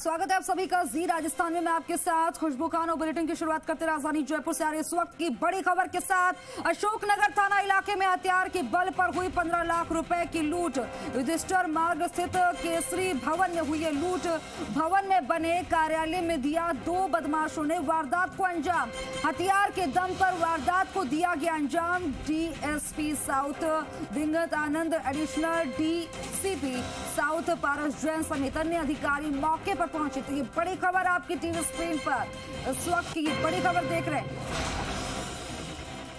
स्वागत है आप सभी का जी राजस्थान में। मैं आपके साथ खुशबू खान और बुलेटिन की शुरुआत करते राजधानी जयपुर से आ रही इस वक्त की बड़ी खबर के साथ। अशोकनगर थाना इलाके में हथियार के बल पर हुई 15 लाख रुपए की लूट। युधिष्ठिर मार्ग स्थित केसरी भवन में हुई लूट। भवन में बने कार्यालय में दिया 2 बदमाशों ने वारदात को अंजाम। हथियार के दम पर वारदात को दिया गया अंजाम। डीएसपी साउथ दिंगत आनंद, additional DCP south Paras Jain समेत अन्य अधिकारी मौके पर पहुंचे। तो ये बड़ी खबर आपकी टीवी स्क्रीन पर इस वक्त की बड़ी खबर देख रहे हैं।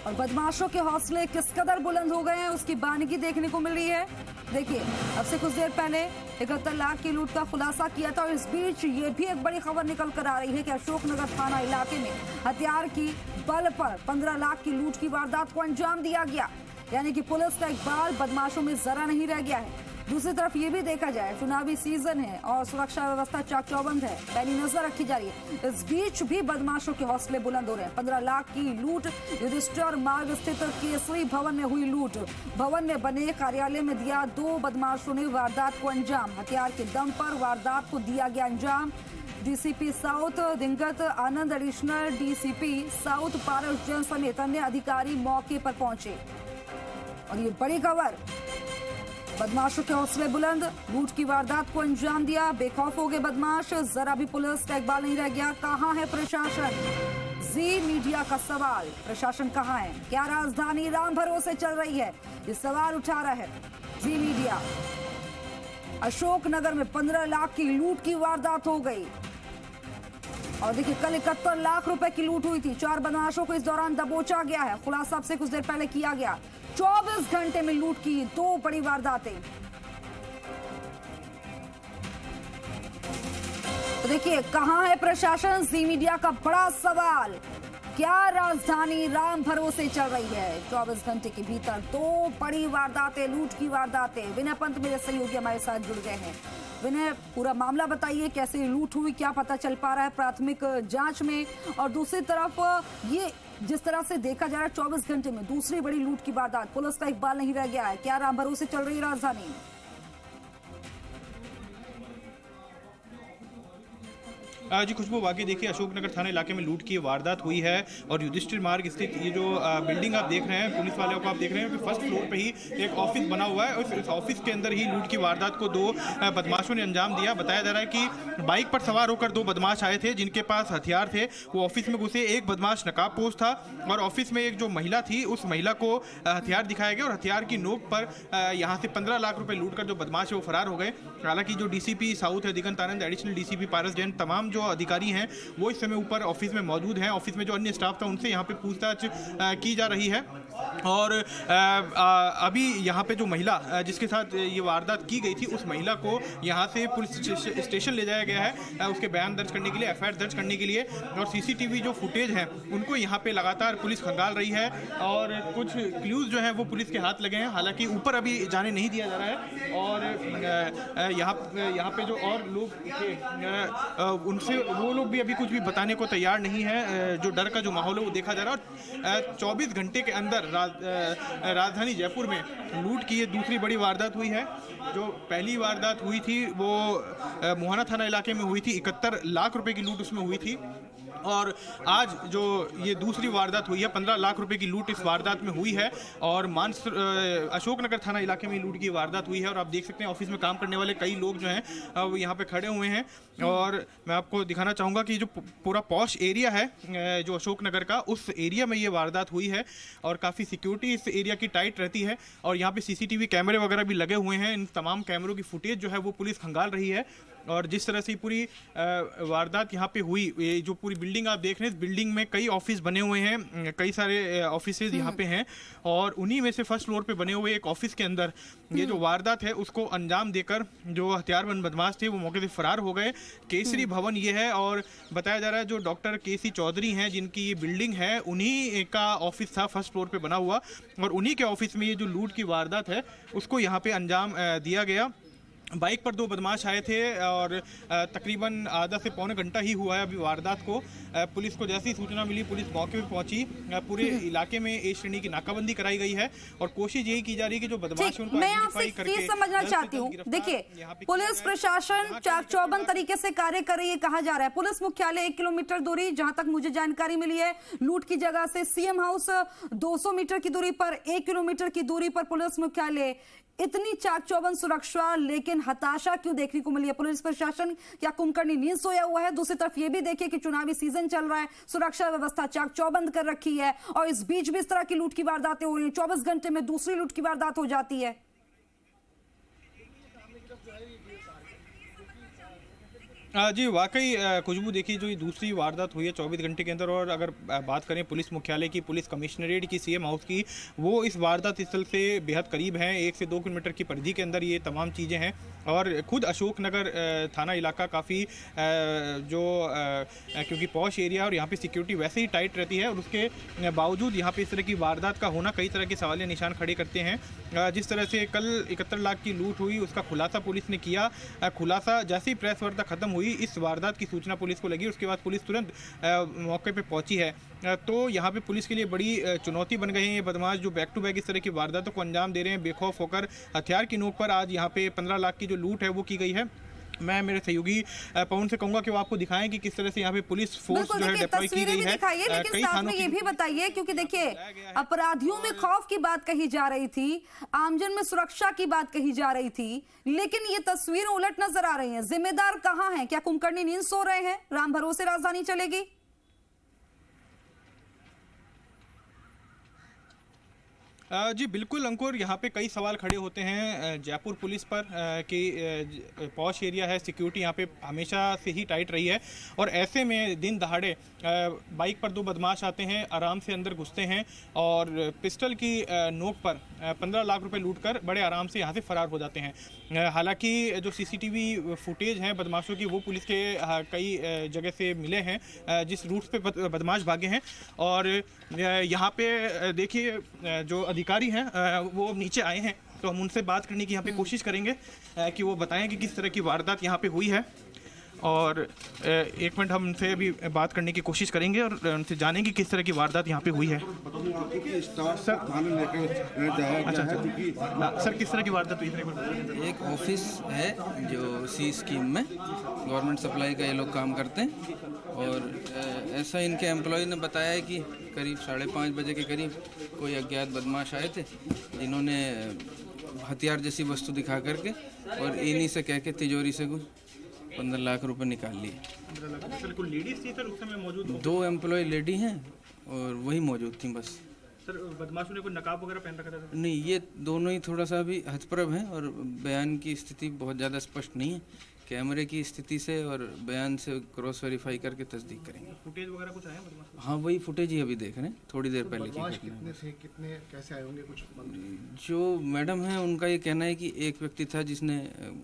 और बदमाशों के हौसले किस कदर बुलंद हो गए हैं उसकी बानगी देखने को मिल रही है। देखिए, अब से कुछ देर पहले 71 लाख की लूट का खुलासा किया था और इस बीच ये भी एक बड़ी खबर निकल कर आ रही है कि अशोकनगर थाना इलाके में हथियार की बल पर 15 लाख की लूट की वारदात को अंजाम दिया गया। यानी कि पुलिस का इकबाल बदमाशों में जरा नहीं रह गया है। दूसरी तरफ ये भी देखा जाए, चुनावी सीजन है और सुरक्षा व्यवस्था चाक चौबंद है, पैनी नजर रखी जा रही है। इस बीच भी बदमाशों के हौसले बुलंद हो रहे हैं। 15 लाख की लूट। युधिष्ठिर मार्ग स्थित केसरी भवन में हुई लूट। भवन में बने कार्यालय में दिया 2 बदमाशों ने वारदात को अंजाम। हथियार के दम पर वारदात को दिया गया अंजाम। डीसीपी साउथ दिंगत आनंद, additional DCP south Paras Jain समेत अन्य अधिकारी मौके पर पहुंचे। और ये बड़ी खबर, बदमाशों के हौसले बुलंद, लूट की वारदात को अंजाम दिया। बेखौफ हो गए बदमाश, जरा भी पुलिस का इकबाल नहीं रह गया। कहां है प्रशासन? जी मीडिया का सवाल, प्रशासन कहां है? क्या राजधानी राम भरोसे चल रही है? ये सवाल उठा रहा है जी मीडिया। अशोकनगर में 15 लाख की लूट की वारदात हो गई। और देखिए, कल 71 लाख रुपए की लूट हुई थी। 4 बदमाशों को इस दौरान दबोचा गया है। खुलासा अब से कुछ देर पहले किया गया। 24 घंटे में लूट की 2 बड़ी वारदातें। तो देखिए, कहां है प्रशासन? जी मीडिया का बड़ा सवाल। क्या राजधानी राम भरोसे चल रही है? 24 घंटे के भीतर 2 बड़ी वारदातें, लूट की वारदातें। विनय पंत मेरे सहयोगी हमारे साथ जुड़ गए हैं। विनय, पूरा मामला बताइए, कैसे लूट हुई, क्या पता चल पा रहा है प्राथमिक जांच में? और दूसरी तरफ ये जिस तरह से देखा जा रहा है 24 घंटे में दूसरी बड़ी लूट की वारदात, पुलिस का इकबाल नहीं रह गया है। क्या राम भरोसे चल रही है राजधानी? जी खुशबू, वाकई देखिए अशोकनगर थाना इलाके में लूट की वारदात हुई है और युधिष्ठिर मार्ग स्थित ये जो बिल्डिंग आप देख रहे हैं, पुलिस वालों को आप देख रहे हैं कि फर्स्ट फ्लोर पे ही एक ऑफिस बना हुआ है और इस ऑफिस के अंदर ही लूट की वारदात को 2 बदमाशों ने अंजाम दिया। बताया जा रहा है कि बाइक पर सवार होकर 2 बदमाश आए थे जिनके पास हथियार थे। वो ऑफिस में घुसे, एक बदमाश नकाबपोश था और ऑफिस में एक जो महिला थी उस महिला को हथियार दिखाया गया और हथियार की नोक पर यहाँ से 15 लाख रुपये लूट कर जो बदमाश है वो फरार हो गए। हालांकि जो डीसीपी साउथ है दिगंत आनंद, एडिशनल डीसीपी पारस जैन, तमाम जो अधिकारी हैं वो इस समय ऊपर ऑफिस में मौजूद हैं। ऑफिस में जो अन्य स्टाफ था उनसे यहाँ पे पूछताछ की जा रही है। और अभी यहाँ पे जो महिला जिसके साथ ये वारदात की गई थी उस महिला को यहाँ से पुलिस स्टेशन ले जाया गया है उसके बयान दर्ज करने के लिए, एफआईआर दर्ज करने के लिए। और सीसीटीवी जो फुटेज हैं उनको यहाँ पे लगातार पुलिस खंगाल रही है और कुछ क्लूज जो हैं वो पुलिस के हाथ लगे हैं। हालांकि ऊपर अभी जाने नहीं दिया जा रहा है। और यहाँ पे जो और लोग थे उनसे वो लोग भी अभी कुछ भी बताने को तैयार नहीं है। जो डर का जो माहौल है वो देखा जा रहा है। और 24 घंटे के अंदर राजधानी जयपुर में लूट की ये दूसरी बड़ी वारदात हुई है। जो पहली वारदात हुई थी वो मुहाना थाना इलाके में हुई थी, 71 लाख रुपए की लूट उसमें हुई थी। और आज जो ये दूसरी वारदात हुई है, 15 लाख रुपए की लूट इस वारदात में हुई है और अशोकनगर थाना इलाके में लूट की वारदात हुई है। और आप देख सकते हैं ऑफिस में काम करने वाले कई लोग जो हैं वो यहाँ पे खड़े हुए हैं। और मैं आपको दिखाना चाहूँगा कि जो पूरा पॉश एरिया है जो अशोकनगर का, उस एरिया में ये वारदात हुई है और काफ़ी सिक्योरिटी इस एरिया की टाइट रहती है। और यहाँ पे सीसीटीवी कैमरे वगैरह भी लगे हुए हैं। इन तमाम कैमरों की फुटेज जो है वो पुलिस खंगाल रही है। और जिस तरह से पूरी वारदात यहाँ पे हुई, ये जो पूरी बिल्डिंग आप देख रहे हैं, इस बिल्डिंग में कई ऑफिस बने हुए हैं, कई सारे ऑफिसेज यहाँ पे हैं। और उन्हीं में से फर्स्ट फ्लोर पे बने हुए एक ऑफिस के अंदर ये जो वारदात है उसको अंजाम देकर जो हथियारबंद बदमाश थे वो मौके से फरार हो गए। केसरी भवन ये है और बताया जा रहा है जो डॉक्टर केसी चौधरी हैं जिनकी ये बिल्डिंग है उन्हीं का ऑफिस था फर्स्ट फ्लोर पे बना हुआ। और उन्हीं के ऑफिस में ये जो लूट की वारदात है उसको यहाँ पे अंजाम दिया गया। बाइक पर दो बदमाश आए थे और तकरीबन आधा से पौने घंटा ही हुआ है अभी वारदात को। पुलिस को जैसी सूचना मिली पुलिस मौके पर पहुंची। पूरे इलाके में ए श्रेणी की नाकाबंदी कराई गई है और कोशिश यही की जा रही है कि जो बदमाश हैं उनको मैं आपसे आइडेंटिफाई एक करके चीज समझना चाहती हूँ। देखिए, पुलिस प्रशासन चाक चौबंद तरीके से कार्य कर रही है कहा जा रहा है। पुलिस मुख्यालय 1 किलोमीटर दूरी, जहां तक मुझे जानकारी मिली है, लूट की जगह से सीएम हाउस 200 मीटर की दूरी पर, 1 किलोमीटर की दूरी पर पुलिस मुख्यालय। इतनी चाक चौबंद सुरक्षा, लेकिन हताशा क्यों देखने को मिली है? पुलिस प्रशासन क्या कुंभकर्णी नींद सोया हुआ है? दूसरी तरफ ये भी देखिए कि चुनावी सीजन चल रहा है, सुरक्षा व्यवस्था चाक चौबंद कर रखी है और इस बीच भी इस तरह की लूट की वारदातें हो रही हैं। 24 घंटे में दूसरी लूट की वारदात हो जाती है। जी वाकई खुशबू देखिए जो ये दूसरी वारदात हुई है 24 घंटे के अंदर। और अगर बात करें पुलिस मुख्यालय की, पुलिस कमिश्नरेट की, सीएम हाउस की, वो इस वारदात स्थल से बेहद करीब हैं। 1 से 2 किलोमीटर की परिधि के अंदर ये तमाम चीज़ें हैं। और खुद अशोकनगर थाना इलाका काफ़ी क्योंकि पॉश एरिया और यहाँ पे सिक्योरिटी वैसे ही टाइट रहती है और उसके बावजूद यहाँ पे इस तरह की वारदात का होना कई तरह के सवालिया निशान खड़े करते हैं। जिस तरह से कल 71 लाख की लूट हुई उसका खुलासा पुलिस ने किया। खुलासा जैसे ही प्रेस वार्ता खत्म हुई, इस वारदात की सूचना पुलिस को लगी, उसके बाद पुलिस तुरंत मौके पे पहुंची है। तो यहाँ पे पुलिस के लिए बड़ी चुनौती बन गए हैं ये बदमाश जो बैक टू बैक इस तरह की वारदातों को अंजाम दे रहे हैं बेखौफ होकर। हथियार की नोक पर आज यहाँ पे 15 लाख की जो लूट है वो की गई है। मैं मेरे सहयोगी पवन से कहूंगा कि वो आपको दिखाएं कि किस तरह से यहाँ पे पुलिस फोर्स जो है डिप्लॉय की गई है। लेकिन साथ में ये भी बताइए, क्योंकि देखिए अपराधियों में खौफ की बात कही जा रही थी, आमजन में सुरक्षा की बात कही जा रही थी, लेकिन ये तस्वीरें उलट नजर आ रही हैं। जिम्मेदार कहां हैं? क्या कुंभकर्णी नींद सो रहे हैं? राम भरोसे राजधानी चलेगी? जी बिल्कुल अंकुर, यहाँ पे कई सवाल खड़े होते हैं जयपुर पुलिस पर कि पॉश एरिया है, सिक्योरिटी यहाँ पे हमेशा से ही टाइट रही है और ऐसे में दिन दहाड़े बाइक पर दो बदमाश आते हैं, आराम से अंदर घुसते हैं और पिस्टल की नोक पर 15 लाख रुपए लूटकर बड़े आराम से यहाँ से फरार हो जाते हैं। हालांकि जो सीसीटीवी फुटेज हैं बदमाशों की वो पुलिस के कई जगह से मिले हैं जिस रूट पे बदमाश भागे हैं। और यहाँ पे देखिए जो अधिकारी हैं वो नीचे आए हैं तो हम उनसे बात करने की यहाँ पे कोशिश करेंगे कि वो बताएं कि किस तरह की वारदात यहाँ पे हुई है। और एक मिनट हम उनसे अभी बात करने की कोशिश करेंगे और उनसे जानेंगे किस तरह की वारदात यहाँ पे हुई है। सर सर किस तरह की वारदात हुई है? एक ऑफिस है जो सी स्कीम में गवर्नमेंट सप्लाई का ये लोग काम करते हैं और ऐसा इनके एम्प्लॉय ने बताया है कि करीब 5:30 बजे के करीब कोई अज्ञात बदमाश आए थे जिन्होंने हथियार जैसी वस्तु दिखा करके और इन्हीं से कह के तिजोरी से कुछ 15 लाख रुपए निकाल लिए। 15 लाख लेडीज थी सर उस समय मौजूद? 2 एम्प्लॉय लेडी हैं और वही मौजूद थी बस। सर बदमाशों ने कोई नकाब वगैरह पहन रखा था? नहीं, ये दोनों ही थोड़ा सा अभी हतप्रभ हैं और बयान की स्थिति बहुत ज़्यादा स्पष्ट नहीं है। कैमरे की स्थिति से और बयान से क्रॉस वेरीफाई करके तस्दीक करेंगे। फुटेज वगैरह कुछ आया बदमाश? हाँ, वही फुटेज ही अभी देख रहे हैं, थोड़ी देर पहले की। कितने से कितने कैसे आए होंगे कुछ? जो मैडम है उनका ये कहना है कि एक व्यक्ति था जिसने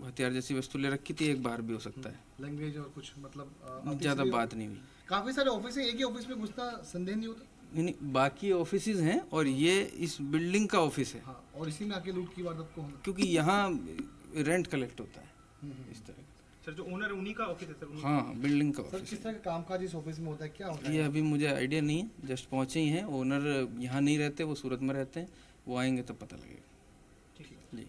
हथियार जैसी वस्तु ले रखी थी, एक बार भी हो सकता है। लैंग्वेज और कुछ मतलब ज़्यादा बात नहीं हुई। काफी सारे ऑफिस है, एक ही ऑफिस में घुसना संदेह नहीं होता? नहीं, बाकी ऑफिसेज हैं और ये इस बिल्डिंग का ऑफिस है। हाँ, और इसी में आके लूट की वारदात को होना, क्योंकि यहाँ रेंट कलेक्ट होता है इस तरह। सर जो ओनर है उन्हीं का ऑफिस है सर? हाँ, बिल्डिंग का सर ऑफिस। किस तरह का कामकाज इस ऑफिस में होता है, क्या होता है? ये अभी मुझे आइडिया नहीं है, जस्ट पहुँचे ही हैं। ओनर यहाँ नहीं रहते, वो सूरत में रहते हैं, वो आएंगे तब पता लगेगा। जी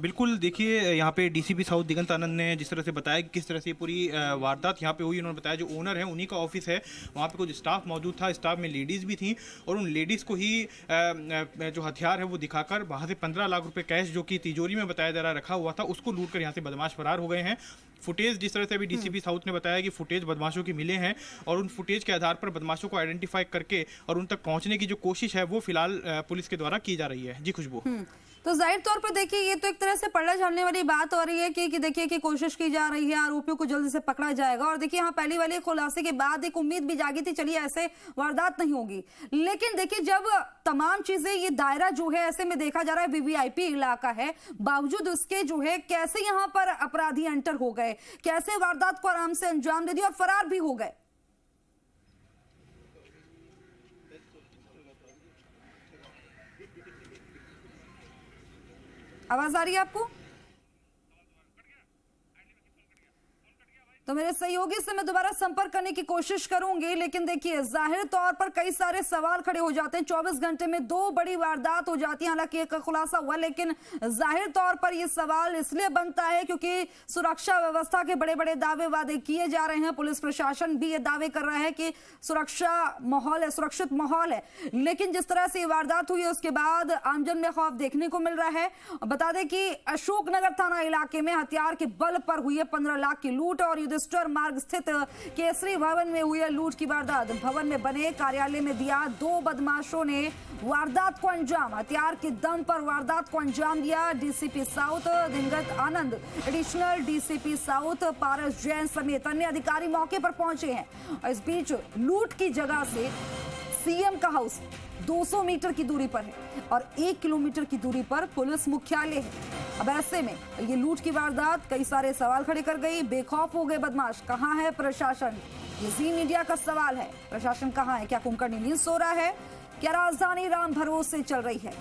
बिल्कुल, देखिए यहाँ पे डीसीपी साउथ दिगंत आनंद ने जिस तरह से बताया कि किस तरह से पूरी वारदात यहाँ पे हुई। उन्होंने बताया जो ओनर है उन्हीं का ऑफिस है, वहाँ पे कुछ स्टाफ मौजूद था, स्टाफ में लेडीज़ भी थी और उन लेडीज़ को ही जो हथियार है वो दिखाकर वहाँ से 15 लाख रुपए कैश जो कि तिजोरी में बताया जा रहा रखा हुआ था उसको लूट कर यहाँ से बदमाश फरार हो गए हैं। फुटेज जिस तरह से अभी डीसीपी साउथ ने बताया कि फुटेज बदमाशों के मिले हैं और उन फुटेज के आधार पर बदमाशों को आइडेंटिफाई करके और उन तक पहुँचने की जो कोशिश है वो फिलहाल पुलिस के द्वारा की जा रही है। जी खुशबू। तो जाहिर तौर पर देखिए ये तो एक तरह से पलड़ा झाड़ने वाली बात हो रही है कि देखिए कि कोशिश की जा रही है, आरोपियों को जल्दी से पकड़ा जाएगा। और देखिए यहाँ पहली वाले खुलासे के बाद एक उम्मीद भी जागी थी, चलिए ऐसे वारदात नहीं होगी। लेकिन देखिए जब तमाम चीजें ये दायरा जो है ऐसे में देखा जा रहा है वीवीआईपी इलाका है, बावजूद उसके जो है कैसे यहाँ पर अपराधी एंटर हो गए, कैसे वारदात को आराम से अंजाम दे दिया और फरार भी हो गए। आवाज आ रही है आपको? तो मेरे सहयोगी से मैं दोबारा संपर्क करने की कोशिश करूंगी, लेकिन देखिए जाहिर तौर पर कई सारे सवाल खड़े हो जाते हैं। 24 घंटे में 2 बड़ी वारदात हो जाती है, हालांकि एक खुलासा हुआ, लेकिन जाहिर तौर पर यह सवाल इसलिए बनता है क्योंकि सुरक्षा व्यवस्था के बड़े बड़े दावे वादे किए जा रहे हैं। पुलिस प्रशासन भी ये दावे कर रहा है कि सुरक्षा माहौल है, सुरक्षित माहौल है, लेकिन जिस तरह से ये वारदात हुई है उसके बाद आमजन में खौफ देखने को मिल रहा है। बता दें कि अशोकनगर थाना इलाके में हथियार के बल पर हुई है 15 लाख की लूट और युधिष्ठिर मार्ग स्थित केसरी भवन में हुई है लूट की वारदात। भवन में बने कार्यालय में दिया 2 बदमाशों ने वारदात को अंजाम। हथियार के दम पर वारदात को अंजाम दिया। डीसीपी साउथ दिनगत आनंद, additional DCP south Paras Jain समेत अन्य अधिकारी मौके पर पहुंचे हैं। इस बीच लूट की जगह से सीएम का हाउस 200 मीटर की दूरी पर है और 1 किलोमीटर की दूरी पर पुलिस मुख्यालय है। अब ऐसे में ये लूट की वारदात कई सारे सवाल खड़े कर गई। बेखौफ हो गए बदमाश। कहां है प्रशासन? ये जी मीडिया का सवाल है। प्रशासन कहां है? क्या कुंभकर्णी नींद सो रहा है? क्या राजधानी राम भरोसे चल रही है?